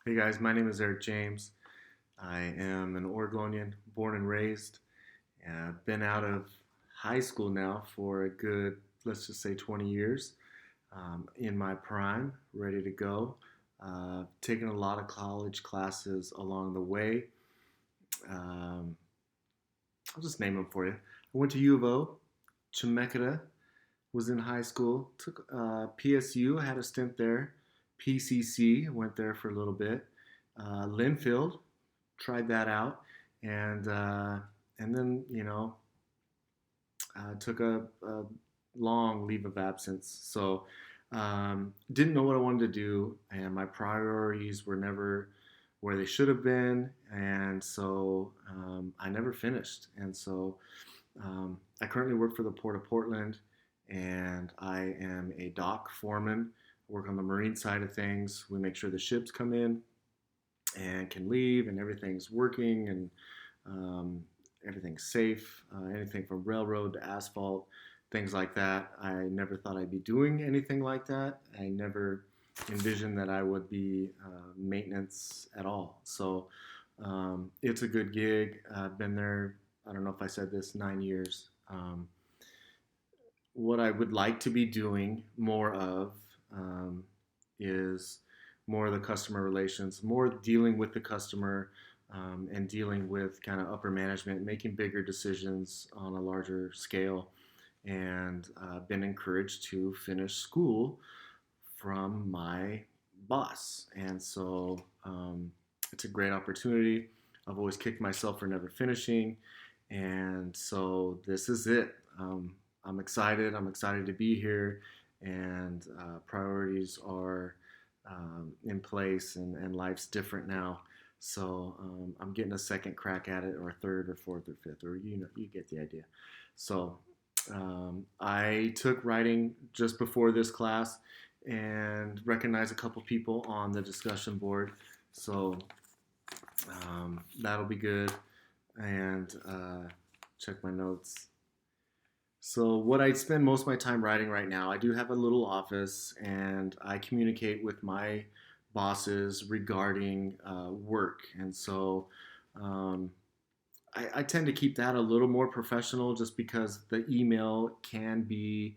Hey guys, my name is Eric James. I am an Oregonian, born and raised. Been out of high school now for a good, let's just say 20 years. In my prime, ready to go. Taken a lot of college classes along the way. Um, I'll just name them for you. I went to U of O, Chemeketa, was in high school. Took PSU, had a stint there. PCC, went there for a little bit. Linfield, tried that out, and uh, and then took a long leave of absence. So didn't know what I wanted to do, and my priorities were never where they should have been, and so I never finished. And so I currently work for the Port of Portland, and I am a dock foreman. Work on the marine side of things. We make sure the ships come in and can leave, and everything's working, and um, everything's safe. Anything from railroad to asphalt, things like that. I never thought I'd be doing anything like that. I never envisioned that I would be maintenance at all. So it's a good gig. I've been there. I don't know if I said this, 9 years. What I would like to be doing more of um, is more of the customer relations, more dealing with the customer and dealing with kind of upper management, making bigger decisions on a larger scale, and been encouraged to finish school from my boss. And so it's a great opportunity. I've always kicked myself for never finishing. And so this is it. I'm excited. I'm excited to be here. And priorities are in place, and life's different now. So I'm getting a second crack at it, or a third, or fourth, or fifth, or you get the idea. So I took writing just before this class and recognized a couple people on the discussion board. So that'll be good. And check my notes. So, what I spend most of my time writing right now, I do have a little office, and I communicate with my bosses regarding work. And so, um, I tend to keep that a little more professional, just because the email can be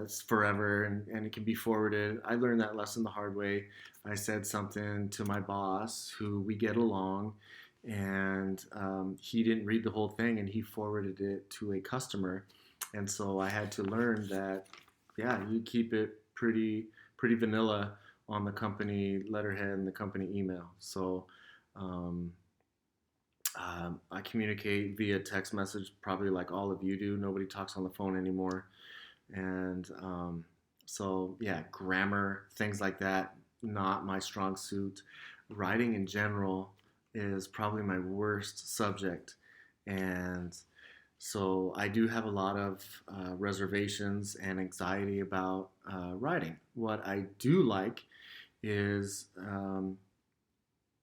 it's forever, and it can be forwarded. I learned that lesson the hard way. I said something to my boss, who we get along, and he didn't read the whole thing, and he forwarded it to a customer. And so I had to learn that, yeah, you keep it pretty vanilla on the company letterhead and the company email. So um, I communicate via text message, probably like all of you do. Nobody talks on the phone anymore. And so, yeah, grammar, things like that, not my strong suit. Writing in general is probably my worst subject. And so I do have a lot of reservations and anxiety about writing. What I do like is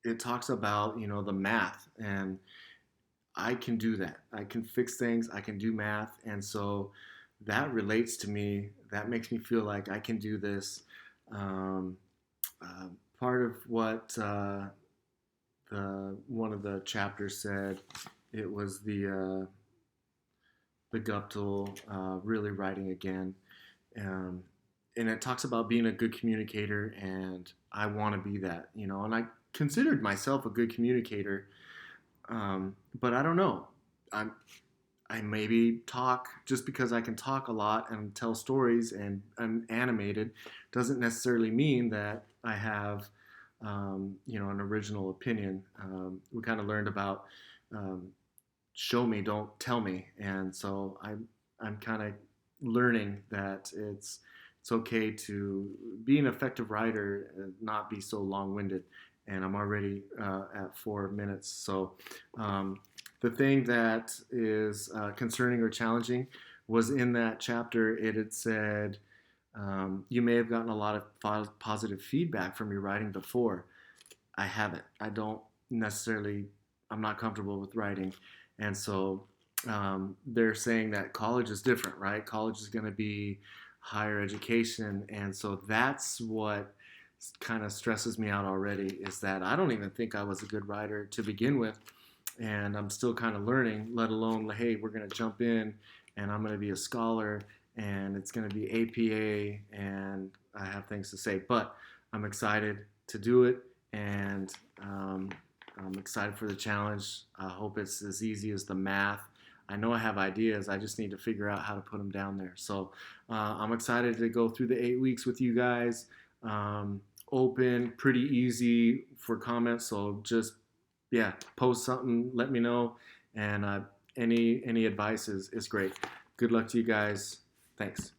it talks about, the math, and I can do that. I can fix things. I can do math, and so that relates to me. That makes me feel like I can do this. Um, uh, Part of what the one of the chapters said, it was the Guptill really writing again, um, and it talks about being a good communicator, and I want to be that, and I considered myself a good communicator, but I don't know. I'm I maybe talk just because I can talk a lot and tell stories, and I'm animated, doesn't necessarily mean that I have, an original opinion. We kind of learned about um, show me, don't tell me, and so I'm kind of learning that it's okay to be an effective writer and not be so long-winded. And I'm already at 4 minutes. So the thing that is concerning or challenging was in that chapter. It had said you may have gotten a lot of positive feedback from your writing before. I haven't. I don't necessarily. I'm not comfortable with writing, and so they're saying that college is different, right? College is going to be higher education, and so that's what kind of stresses me out already is that I don't even think I was a good writer to begin with, and I'm still kind of learning. Let alone, hey, we're gonna jump in, and I'm gonna be a scholar, and it's gonna be APA, and I have things to say. But I'm excited to do it, and I'm excited for the challenge. I hope it's as easy as the math. I know I have ideas. I just need to figure out how to put them down there. So I'm excited to go through the 8 weeks with you guys. Open, pretty easy for comments. So just yeah, post something, let me know, and any advice is great. Good luck to you guys. Thanks.